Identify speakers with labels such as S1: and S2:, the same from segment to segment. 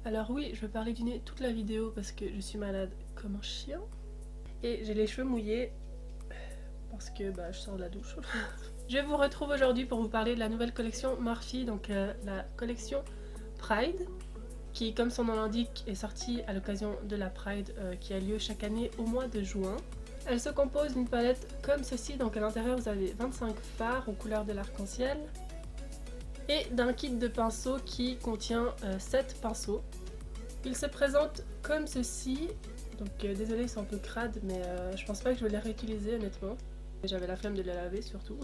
S1: Alors oui, je vais parler du nez toute la vidéo parce que je suis malade comme un chien. Et j'ai les cheveux mouillés parce que je sors de la douche. Je vous retrouve aujourd'hui pour vous parler de la nouvelle collection Morphe, donc la collection Pride, qui comme son nom l'indique est sortie à l'occasion de la Pride qui a lieu chaque année au mois de juin. Elle se compose d'une palette comme ceci, donc à l'intérieur vous avez 25 fards aux couleurs de l'arc-en-ciel et d'un kit de pinceaux qui contient 7 pinceaux. Il se présente comme ceci, donc désolé ils sont un peu crades mais je pense pas que je vais les réutiliser honnêtement. J'avais la flemme de les laver surtout.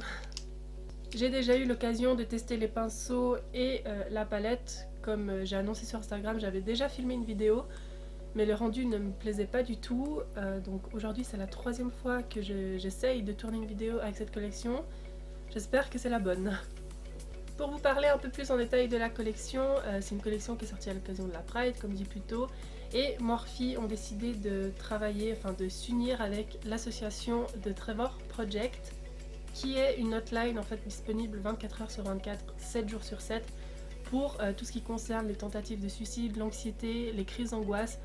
S1: J'ai déjà eu l'occasion de tester les pinceaux et la palette. Comme j'ai annoncé sur Instagram, j'avais déjà filmé une vidéo, mais le rendu ne me plaisait pas du tout. Donc aujourd'hui c'est la troisième fois que j'essaye de tourner une vidéo avec cette collection. J'espère que c'est la bonne. Pour vous parler un peu plus en détail de la collection, c'est une collection qui est sortie à l'occasion de la Pride, comme dit plus tôt, et Morphe ont décidé de travailler, de s'unir avec l'association de Trevor Project, qui est une hotline en fait disponible 24 heures sur 24, 7 jours sur 7, pour tout ce qui concerne les tentatives de suicide, l'anxiété, les crises d'angoisse,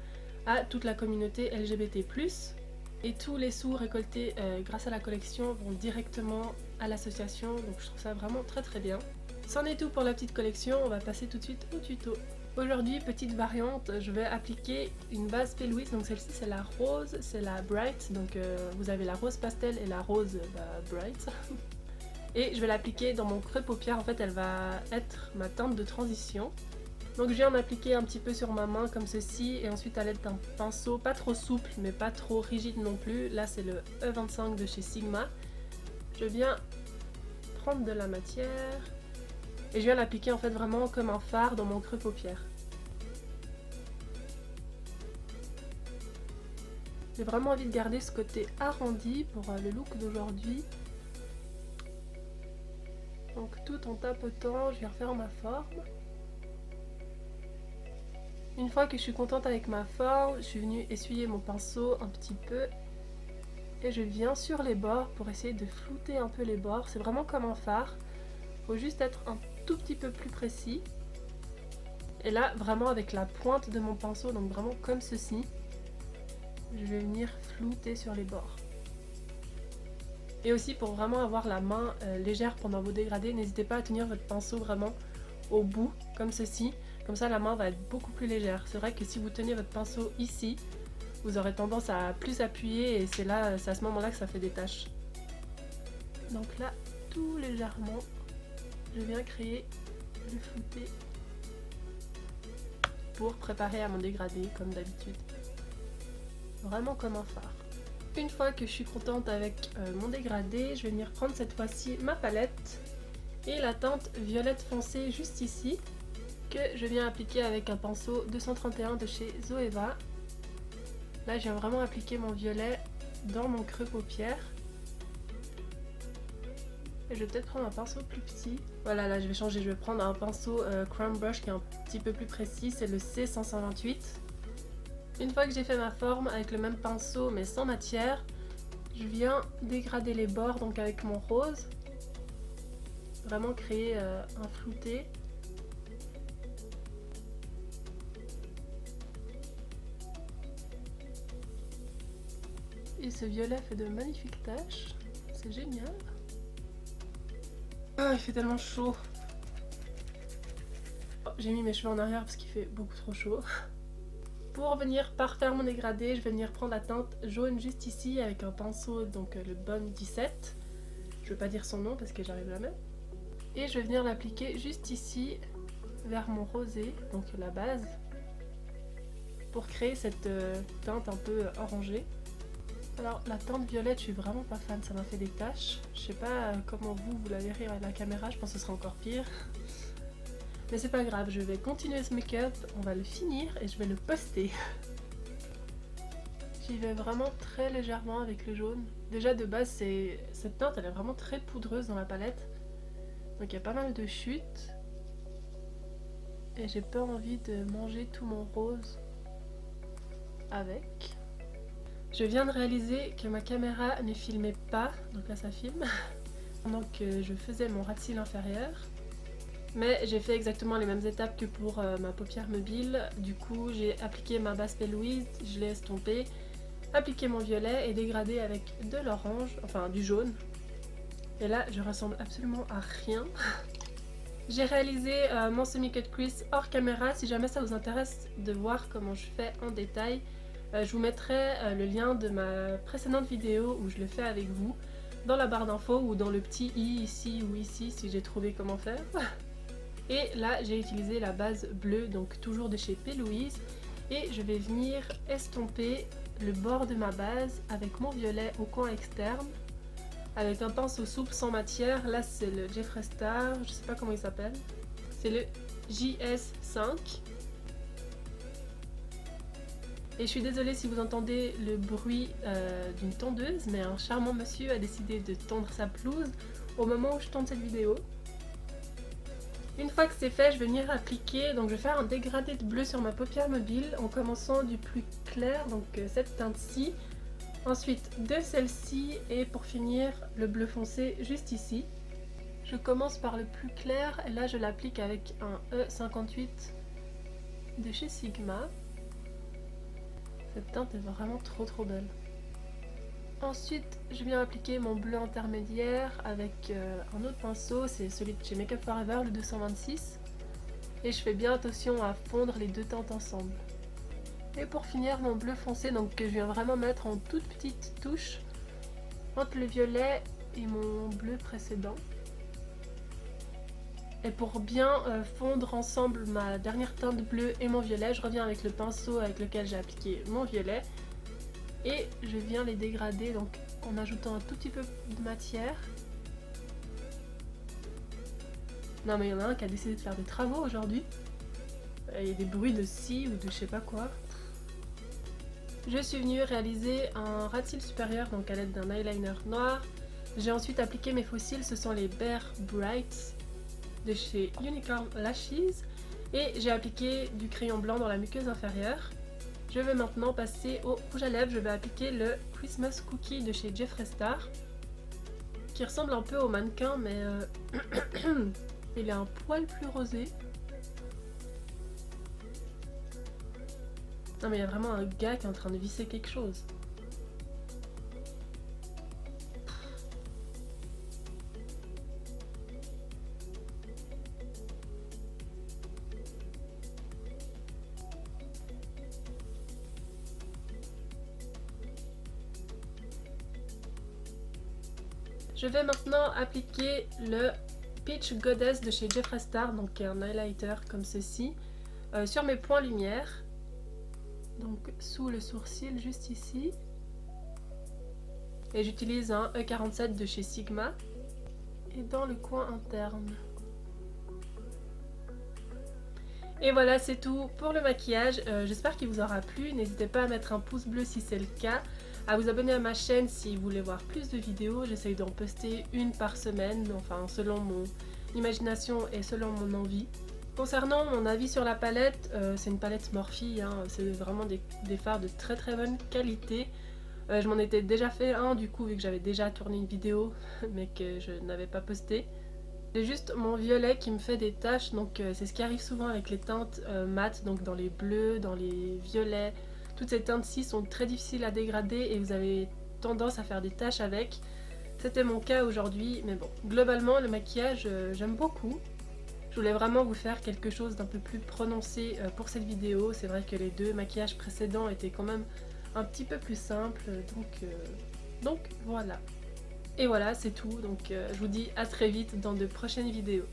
S1: à toute la communauté LGBT+. Et tous les sous récoltés grâce à la collection vont directement à l'association, donc je trouve ça vraiment très très bien. C'en est tout pour la petite collection, on va passer tout de suite au tuto. Aujourd'hui, petite variante, je vais appliquer une base P. Louise, donc celle-ci c'est la rose, c'est la Bright, donc vous avez la rose pastel et la rose Bright. Et je vais l'appliquer dans mon creux paupière, en fait elle va être ma teinte de transition. Donc je viens d'appliquer un petit peu sur ma main comme ceci, et ensuite à l'aide d'un pinceau pas trop souple mais pas trop rigide non plus, là c'est le E25 de chez Sigma. Je viens prendre de la matière et je viens l'appliquer en fait vraiment comme un fard dans mon creux paupière. J'ai vraiment envie de garder ce côté arrondi pour le look d'aujourd'hui. Donc tout en tapotant, je vais refaire ma forme. Une fois que je suis contente avec ma forme, je suis venue essuyer mon pinceau un petit peu. Et je viens sur les bords pour essayer de flouter un peu les bords. C'est vraiment comme un fard. Faut juste être un tout petit peu plus précis. Et là, vraiment avec la pointe de mon pinceau, donc vraiment comme ceci, je vais venir flouter sur les bords. Et aussi pour vraiment avoir la main légère pendant vos dégradés, n'hésitez pas à tenir votre pinceau vraiment au bout, comme ceci. Comme ça la main va être beaucoup plus légère. C'est vrai que si vous tenez votre pinceau ici, vous aurez tendance à plus appuyer et c'est à ce moment-là que ça fait des taches. Donc là, tout légèrement, je viens créer le flouté pour préparer à mon dégradé comme d'habitude. Vraiment comme un fard. Une fois que je suis contente avec mon dégradé, je vais venir prendre cette fois-ci ma palette et la teinte violette foncée juste ici, que je viens appliquer avec un pinceau 231 de chez Zoeva. Là je viens vraiment appliquer mon violet dans mon creux paupière. Et je vais peut-être prendre un pinceau plus petit. Voilà, là je vais changer, je vais prendre un pinceau Crown Brush qui est un petit peu plus précis, c'est le C528. Une fois que j'ai fait ma forme avec le même pinceau mais sans matière, je viens dégrader les bords donc avec mon rose. Vraiment créer un flouté. Et ce violet fait de magnifiques taches, c'est génial. Ah, il fait tellement chaud. Oh, j'ai mis mes cheveux en arrière parce qu'il fait beaucoup trop chaud. Pour venir parfaire mon dégradé, je vais venir prendre la teinte jaune juste ici avec un pinceau, donc le Bon 17. Je ne vais pas dire son nom parce que j'arrive jamais. Et je vais venir l'appliquer juste ici vers mon rosé, donc la base, pour créer cette teinte un peu orangée. Alors la teinte violette, je suis vraiment pas fan, ça m'a fait des taches. Je sais pas comment vous la verrez à la caméra, je pense que ce sera encore pire. Mais c'est pas grave, je vais continuer ce make-up, on va le finir et je vais le poster. J'y vais vraiment très légèrement avec le jaune. Déjà de base, cette teinte elle est vraiment très poudreuse dans la palette. Donc il y a pas mal de chutes. Et j'ai pas envie de manger tout mon rose avec. Je viens de réaliser que ma caméra ne filmait pas, donc là ça filme, pendant que je faisais mon ras de cils inférieur. Mais j'ai fait exactement les mêmes étapes que pour ma paupière mobile. Du coup j'ai appliqué ma base P. Louise, je l'ai estompée, appliqué mon violet et dégradé avec de l'orange, enfin du jaune. Et là je ressemble absolument à rien. J'ai réalisé mon semi-cut crease hors caméra. Si jamais ça vous intéresse de voir comment je fais en détail, je vous mettrai le lien de ma précédente vidéo où je le fais avec vous dans la barre d'infos ou dans le petit i ici ou ici si j'ai trouvé comment faire. Et là j'ai utilisé la base bleue, donc toujours de chez P. Louise, et je vais venir estomper le bord de ma base avec mon violet au coin externe avec un pinceau souple sans matière. Là c'est le Jeffree Star, je sais pas comment il s'appelle, c'est le JS5. Et je suis désolée si vous entendez le bruit d'une tondeuse, mais un charmant monsieur a décidé de tondre sa pelouse au moment où je tourne cette vidéo. Une fois que c'est fait, je vais venir appliquer, donc je vais faire un dégradé de bleu sur ma paupière mobile en commençant du plus clair, donc cette teinte-ci, ensuite de celle-ci et pour finir le bleu foncé juste ici. Je commence par le plus clair et là je l'applique avec un E58 de chez Sigma. Cette teinte est vraiment trop belle. Ensuite, je viens appliquer mon bleu intermédiaire avec un autre pinceau, c'est celui de chez Make Up For Ever, le 226. Et je fais bien attention à fondre les deux teintes ensemble. Et pour finir, mon bleu foncé, donc que je viens vraiment mettre en toute petite touche entre le violet et mon bleu précédent. Et pour bien fondre ensemble ma dernière teinte bleue et mon violet, je reviens avec le pinceau avec lequel j'ai appliqué mon violet. Et je viens les dégrader donc en ajoutant un tout petit peu de matière. Non mais il y en a un qui a décidé de faire des travaux aujourd'hui. Il y a des bruits de scie ou de je sais pas quoi. Je suis venue réaliser un ras de cils supérieur donc à l'aide d'un eyeliner noir. J'ai ensuite appliqué mes faux cils, ce sont les Bare Brights de chez Unicorn Lashes. Et j'ai appliqué du crayon blanc dans la muqueuse inférieure. Je vais maintenant passer au rouge à lèvres, je vais appliquer le Christmas Cookie de chez Jeffree Star qui ressemble un peu au mannequin mais il est un poil plus rosé. Non mais il y a vraiment un gars qui est en train de visser quelque chose. Je vais maintenant appliquer le Peach Goddess de chez Jeffree Star, donc qui est un highlighter comme ceci, sur mes points lumière, donc sous le sourcil juste ici. Et j'utilise un E47 de chez Sigma et dans le coin interne. Et voilà, c'est tout pour le maquillage. J'espère qu'il vous aura plu. N'hésitez pas à mettre un pouce bleu si c'est le cas, à vous abonner à ma chaîne si vous voulez voir plus de vidéos. J'essaye d'en poster une par semaine, enfin selon mon imagination et selon mon envie. Concernant mon avis sur la palette, c'est une palette Morphe, hein, c'est vraiment des fards de très bonne qualité. Je m'en étais déjà fait un du coup vu que j'avais déjà tourné une vidéo mais que je n'avais pas posté. C'est juste mon violet qui me fait des taches, donc c'est ce qui arrive souvent avec les teintes mates, donc dans les bleus, dans les violets. Toutes ces teintes-ci sont très difficiles à dégrader et vous avez tendance à faire des taches avec. C'était mon cas aujourd'hui, mais bon, globalement le maquillage j'aime beaucoup. Je voulais vraiment vous faire quelque chose d'un peu plus prononcé pour cette vidéo. C'est vrai que les deux maquillages précédents étaient quand même un petit peu plus simples, donc voilà. Et voilà, c'est tout, donc je vous dis à très vite dans de prochaines vidéos.